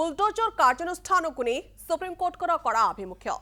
Bulldozer कार्यानुष्ठान को नहीं सुप्रीमकोर्ट कड़ा आभिमुख्य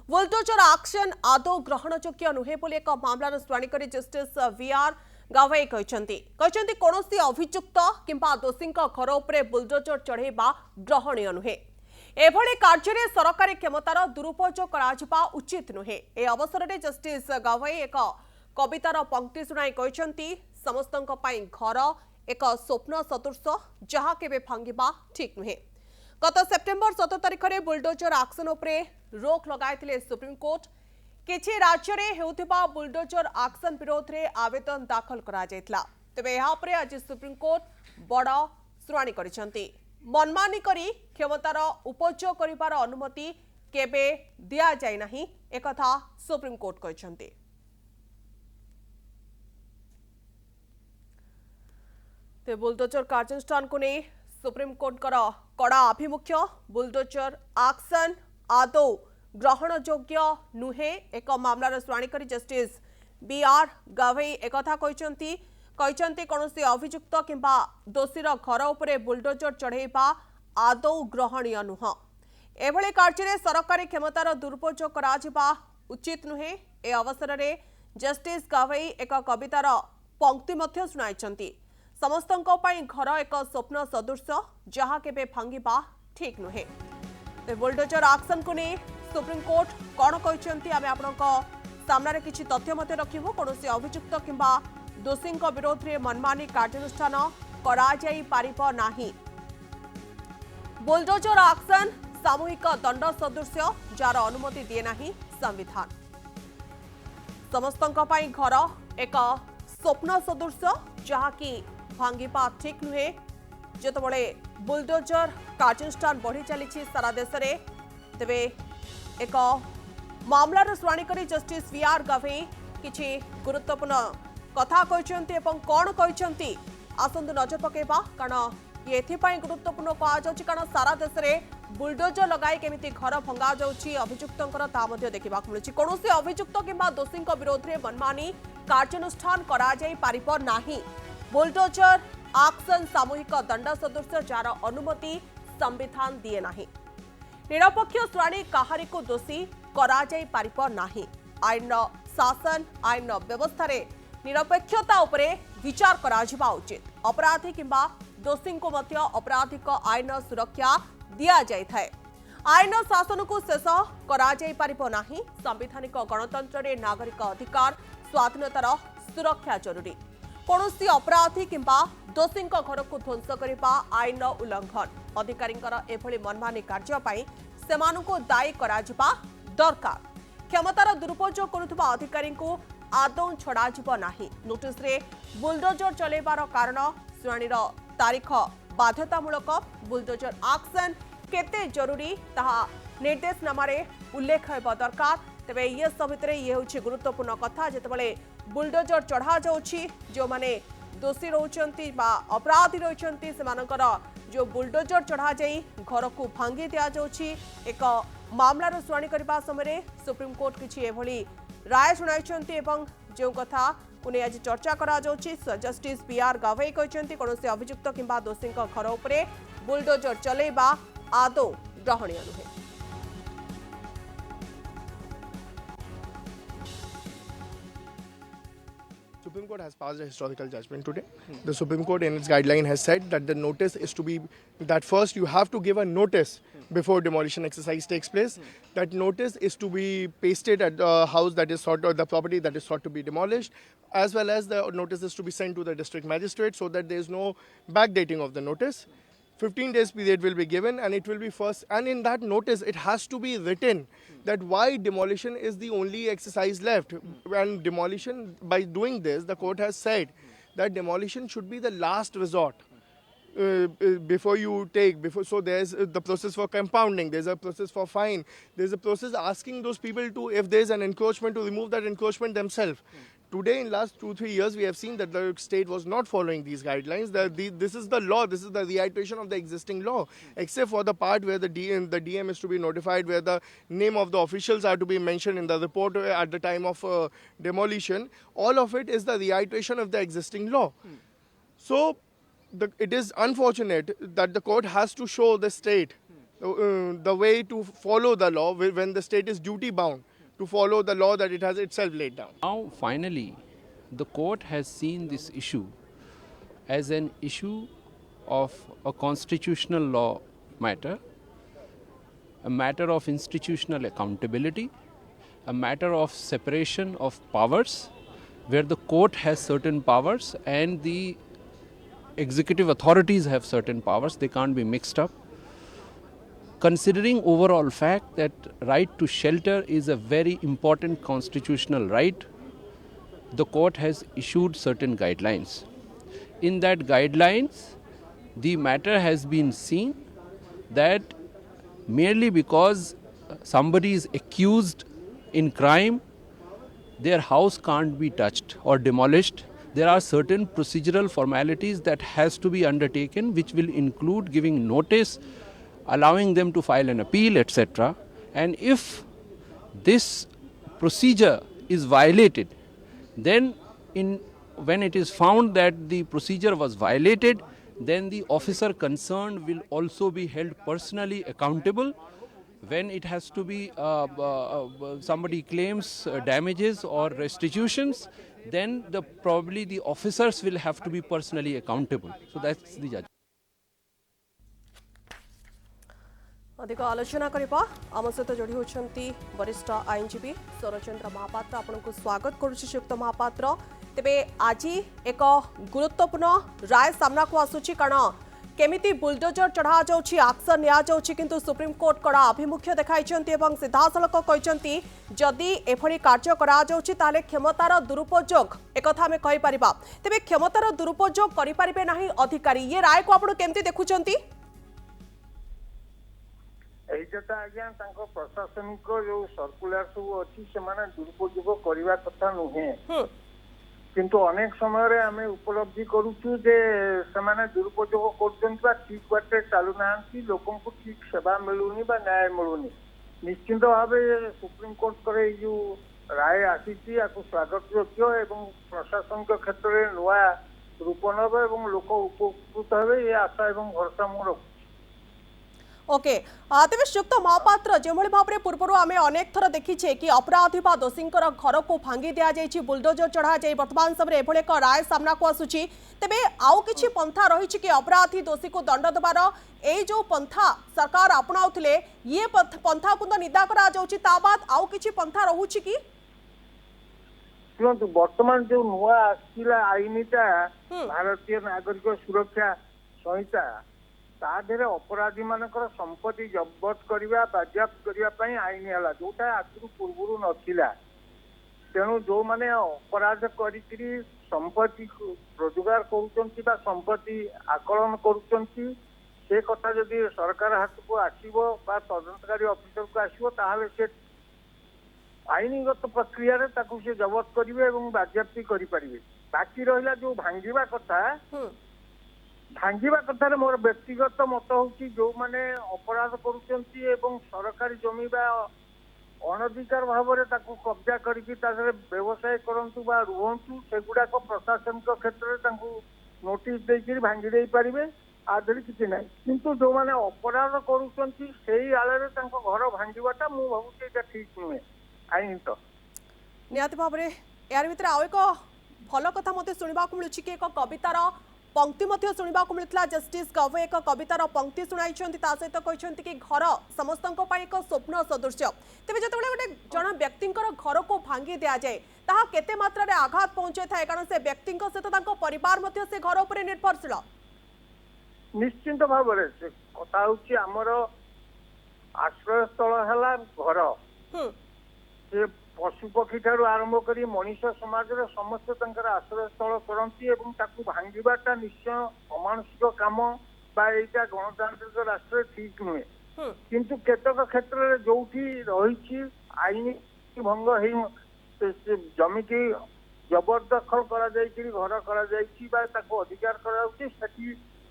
बुलडोजर एक्शन आदौ ग्रहणयोग्य नुहे बोली एक मामलार शुणाणी कर जस्टिस वीआर गावई कहते कौन अभियुक्त किंबा दोषी घर उपर बुलडोजर चढ़ेवा ग्रहणीय नुहे एभली कार्य सरकारी क्षमतार दुरुपयोग करा उचित नुहे। ए अवसर में जस्टिस गावई एक कवितार पंक्ति शुणाई कहते समस्त घर एक स्वप्न सदृश जहाँ केबे भांगिबा ठीक नुहे। गत सेप्टेम्बर 17 तारिख में बुलडोजर एक्शन उपरे रोक लगाई सुप्रीमकोर्ट किछि राज्य में होउथिबा बुलडोजर एक्शन विरोध में आवेदन दाखल करा जायतला। तेबे यहाँ पर आज सुप्रीमकोर्ट बड़ शुणाणी करिसेंती मनमानी करी क्षमतार उपयोग करिबार अनुमति केबे दिया जाय नाही एकथा सुप्रीमकोर्ट कहछंती। ते बुलडोजर कार्यानुष्ठान को नहीं सुप्रीमकोर्ट कड़ा आभिमुख्य बुलडोजर एक्शन आदौ ग्रहणयोग्य नुहे एक मामलार शुणाणी कर जस्टिस बीआर गावई एकथा कहते कौन अभियुक्त किंबा दोषीर घर उपर बुलडोजर चढ़ेवा आदौ ग्रहणीय नुह एभली कार्य सरकारी क्षमतार दुरुपयोग करा उचित नुहे। ए अवसर में जस्टिस गावई एक कवितार पंक्ति शुणाई समस्त घर एक स्वप्न सदृश जहाँ केबे भांगिबा ठीक नुहे। बुलडोजर एक्शन को नहीं सुप्रीमकोर्ट कौन कहते आम आपण सामने किसी तथ्य मत रखू कौन अभियुक्त किंबा दोषी विरोध में मनमानी कार्यानुष्ठान करा जाई पारिबो नाही। बुलडोजर एक्शन सामूहिक दंड सदृश जार अनुमति दिए नाही संविधान। समस्त घर एक स्वप्न सदृश जहाँ की भांगिबा ठीक नुहे। जितेबाला बुलडोजर कार्यानुष्ठान बढ़ी चली सारा देश में तेबे एक मामलार शुणाणी कर जस्टिस वीआर गावई किछि गुरुत्वपूर्ण कथा कहते कौन कहते आसतु नजर पकेबा कारण ये गुरुत्वपूर्ण कहुच्छी कारण सारा देश में बुलडोजर लगाई केमिति घर भंगा जाउछि अभियुक्तंकर तामध्य देखा मिलुछि। कौन अभियुक्त किंबा दोषी विरोध में मनमानी कार्यानुष्ठान करा जाई पारिबो नाही। बुलडोजर एक्शन सामूहिक दंड सदृश जार अनुमति संविधान दिए नाही। निरपेक्ष शुणाणी काहारी को दोषी करा जाई पारिबो नाही। आईन शासन आईन व्यवस्था रे निरपेक्षता उपरे विचार करा जिबा उचित। अपराधी किंबा दोषी को मध्य आपराधिक आईन सुरक्षा दिया जाय थाए। आईन शासन को शेष करा जाई पारिबो नाही। संवैधानिक गणतंत्र रे नागरिक अधिकार स्वाधीनतार सुरक्षा जरूरी। कौन अपराधी किंबा दोषी घर को ध्वंस करने आईन उल्लंघन अधिकारींकर एभली मनमानी कार्य सेमानंको दायी करा जिबा दरकार। क्षमतार दुरुपयोग करुवा अधिकारी को आदौ छड़ा जिबो नाही। नोटिस रे बुलडोजर चलेबार कारण शुणाणीर तारीख बाध्यतामूलक बुलडोजर एक्शन केते जरूरी ताहा निर्देशनामारे उल्लेख हेबा दरकार। तेबे ये सब भितर ये होछि गुरुत्वपूर्ण कथा जेतेबेले बुलडोजर चढ़ा जाउछि जो माने दोषी रहउछंती बा अपराधी रहउछंती सेमानकर जो बुलडोजर चढ़ा जाई घर को भांगी दिया जाउछि। एक मामलार शुणाणी करबा समय सुप्रीमकोर्ट किछि एभली राय शुणाइछंती एवं जो कथा को आज चर्चा करा जाउछि जस्टिस बीआर गावई कहते कौन अभियुक्त किंबा दोषी घर उपर बुलडोजर चलेबा आदौ ग्रहणीय नुहे। Supreme Court has passed a historical judgment today. The Supreme Court in its guideline has said that the notice is to be, that first you have to give a notice before demolition exercise takes place. That notice is to be pasted at the house that is sought, or the property that is sought to be demolished, as well as the notice is to be sent to the district magistrate so that there is no backdating of the notice. 15 days period will be given, and it will be first, and in that notice it has to be written that why demolition is the only exercise left. And demolition, by doing this, the court has said that demolition should be the last resort. Before you take, so there's the process for compounding, there's a process for fine, there's a process asking those people to, if there's an encroachment, to remove that encroachment themselves. Today, in last 2-3 years, we have seen that the state was not following these guidelines. This is the law. This is the reiteration of the existing law, except for the part where the DM is to be notified, where the name of the officials are to be mentioned in the report at the time of demolition. All of it is the reiteration of the existing law. So, it is unfortunate that the court has to show the state the way to follow the law when the state is duty bound to follow the law that it has itself laid down. Now, finally, the court has seen this issue as an issue of a constitutional law matter, a matter of institutional accountability, a matter of separation of powers, where the court has certain powers and the executive authorities have certain powers. They can't be mixed up. Considering overall fact that right to shelter is a very important constitutional right, the court has issued certain guidelines. In that guidelines, the matter has been seen that merely because somebody is accused in crime, their house can't be touched or demolished. There are certain procedural formalities that has to be undertaken, which will include giving notice, allowing them to file an appeal, etc. And if this procedure is violated, then when it is found that the procedure was violated, then the officer concerned will also be held personally accountable. When it has to be somebody claims damages or restitutions, then probably the officers will have to be personally accountable. So that's the judgment. अधिक आलोचना करबा आम सहित जोड़ी होती वरिष्ठ आईनजीवी शरचंद्र महापात्र। आपको स्वागत करुच्ची श्रीयुक्त महापात्र। तेबे आज एक गुरुत्वपूर्ण राय सामना को आसुची कारण केमिति बुलडोजर चढ़ा जाउछि एक्शन निया जाउछि किंतु सुप्रीम कोर्ट कड़ा आभिमुख्य देखाइछन्ति एवं सीधासलख कहइछन्ति जदि एभଳି कार्य करा जाउछि ताले क्षमतार दुरुपयोग एकथा हमें कहि परिबा। तेबे क्षमतार दुरुपयोग करि परिबे नाही अधिकारी। ये राय को आपण केमिति देखुछन्ति? এইটা আজ্ঞা তাଙ୍କ ପ୍ରଶାସନିକ ଯୋଉ ସର୍କୁଲାର ସବୁ ଅଛି ସେମାନେ ଦୁରୁପଯୋଗ କରିବା କଥା ନୁହେଁ, କିନ୍ତୁ ଅନେକ ସମୟରେ ଆମେ ଉପଲବ୍ଧି କରୁଛୁ ଯେ ସେମାନେ ଦୁରୁପଯୋଗ କରୁଛନ୍ତି ବା ଠିକ ବାଟରେ ଚାଲୁନାହାନ୍ତି, ଲୋକଙ୍କୁ ଠିକ ସେବା ମିଳୁନି ବା ନ୍ୟାୟ ମିଳୁନି। ନିଶ୍ଚିନ୍ତ ଭାବେ ସୁପ୍ରିମକୋର୍ଟଙ୍କର ଏଇ ଯୋଉ ରାୟ ଆସିଛି ୟାକୁ ସ୍ୱାଗତ ଯୋଗ୍ୟ ଏବଂ ପ୍ରଶାସନିକ କ୍ଷେତ୍ରରେ ନୂଆ ରୂପ ନେବ ଏବଂ ଲୋକ ଉପକୃତ ହେବେ ଏ ଆଶା ଏବଂ ଭରସା ମୁଁ ରଖୁଛି। ओके तेज श्रीयुक्त महापात्र जो भाव में पूर्व आम अनेक थर देखीचे कि अपराधी बा दोषी घर को भांगी दि जाइए बुलडोजर चढ़ा जाए वर्तमान समय एभली एक राय सामना को आसुची तेबे आउ किछि पंथा रही कि अपराधी दोषी को दंड देवार ए जो पंथा सरकार अपनाउथिले ये पंथा को निदा करा जाउची ता बाद आउ किछि पंथा रहुची कि शुणु वर्तमान जो नुआ आसला आईनटा भारतीय नागरिक सुरक्षा संहिता तादेह अपराधी मानकर संपत्ति जबत करने बाज्याप्त करने आईन है जोटा आगु पूर्व नाला तेणु जो मैंने अपराध कर संपत्ति रोजगार कर संपत्ति आकलन कर कथा जदि सरकार हाथ को आसो तदंतकारी अफिसर को आसो से आईनगत प्रक्रिया से जबत करेंगे बाज्याप्ति करें। बाकी रहा जो भांगा कथा भांगा कथार मोर व्यक्तिगत मत हूँ जो मैंने अपराध करुँच सरकारी जमी अनधिकार भाव में कब्जा करके व्यवसाय करूँ रुहतु सेगुड़ाक प्रशासनिक क्षेत्र में नोटिस देकर भांगी दे पारे आदि किसी ना किंतु जो मैंने अपराध करुँच से आड़ घर भांगाटा मुझे भावुँ ठीक नुहे आईन तो निहाती भाव में यार भितर आउ एक भल कथा मत शुणा मिलूँ कि एक कवितार पंक्ति शुणा मिलता जस्टिस गवई एक कवितार पंक्ति शुणाई सहित कहते कि घर समस्त एक स्वप्न सदृश तेज जो गोटे जन व्यक्ति घर को भांगी दि जाए ताहा केते मात्रा आघात पहुंचे थाए कारण से व्यक्ति सहित परिवार से घर उपर निर्भरशील निश्चिंत भाव कथा होमर आश्रय स्थल है घर से पशुपक्षी ठार आरंभ कर मनीष समाज समस्त आश्रय स्थल करती भांगाटा निश्चय अमानुषिक कम बाईटा गणतांत्रिक राष्ट्र ठीक नुहे किंतु केतक क्षेत्र में जो रही आईन भंग जमी की जबरदखल घर कर अधिकार कर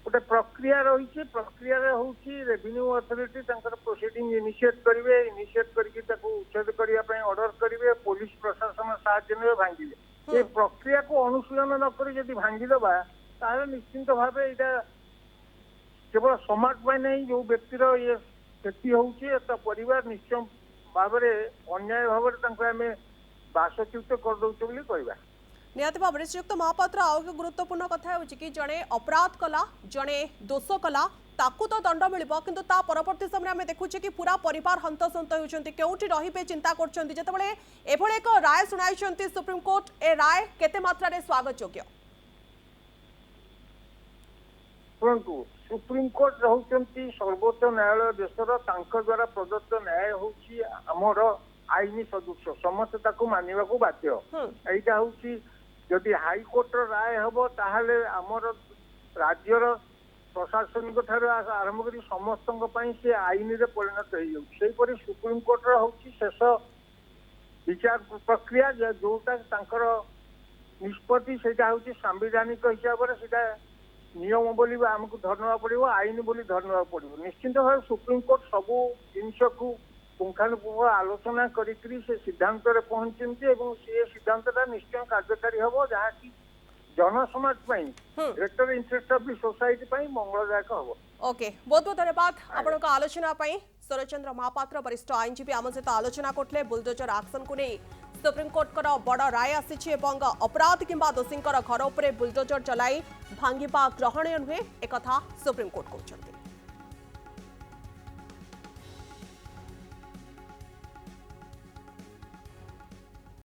गोटे प्रक्रिया रही प्रक्रिया हूँ रेवेन्यू अथॉरिटी प्रोसीडिंग इनिशिएट करेंगे इनिशिएट करके उच्छेद करने ऑर्डर करेंगे पुलिस प्रशासन साहाय्य ने भांगे ये प्रक्रिया को अनुशीलन नक भांगीदबा ताहले निश्चिंत भाव यहाँ केवल समाज नहीं जो व्यक्तिर ये क्षति होउची तो परिवार निश्चय भाव अन्याय भाव में बासच्युत कर दउछ बोली कहबा। निहाती भाव में श्रीयुक्त महापात्र आउ एक गुरुत्वपूर्ण कथा होची कि जड़े अपराध कला जड़े दोष कला ताकू तो दंड मिलिबो किंतु ता परवर्ती समय आमे देखुचे कि पूरा परिवार हंतसंत होउचंती केउटी रहिबे चिंता करचंती जेतेबेले एभळे एक राय सुनाइचंती सुप्रीम कोर्ट ए राय केते मात्रा रे स्वागत योग्य। परंतु सुप्रीम कोर्ट रहउचंती सर्वोच्च न्यायालय देशर तांकर द्वारा प्रदत्त न्याय होउची हमर आईनी सदस्य समस्त ताकू मानिबा को बाध्य। एटा होउची जदि हाईकोर्ट राय हबो ताहले हमर राज्यर प्रशासनिक ठार आरंभ कर समस्त से आईन रे परिणत हो सुप्रीम कोर्ट हूँ शेष विचार प्रक्रिया जोटा निष्पत्ति से सांविधानिक हिसाब से नियम बोली आमको धरना पड़ो आईन बोली धरना पड़ो निश्चिंत भाव सुप्रीम कोर्ट सबू जिनस को पुंखानुपुंख आलोचना करी से सिद्धांत पहुंचती से सिद्धांत निश्चय कार्यकारी हम जहाँकि जनसमाज greater interest of the society मंगलदायक हम। ओके बहुत बहुत धन्यवाद आपण का आलोचना शरचंद्र महापात्र वरिष्ठ आईनजीवी आम सहित आलोचना करते बुलडोजर एक्शन को नहीं सुप्रीम कोर्ट बड़ राय आसी अपराध किंबा दोषी घर उपर बुलडोजर चलाई भांगा ग्रहणीय नुहे एक सुप्रीम कोर्ट कहते।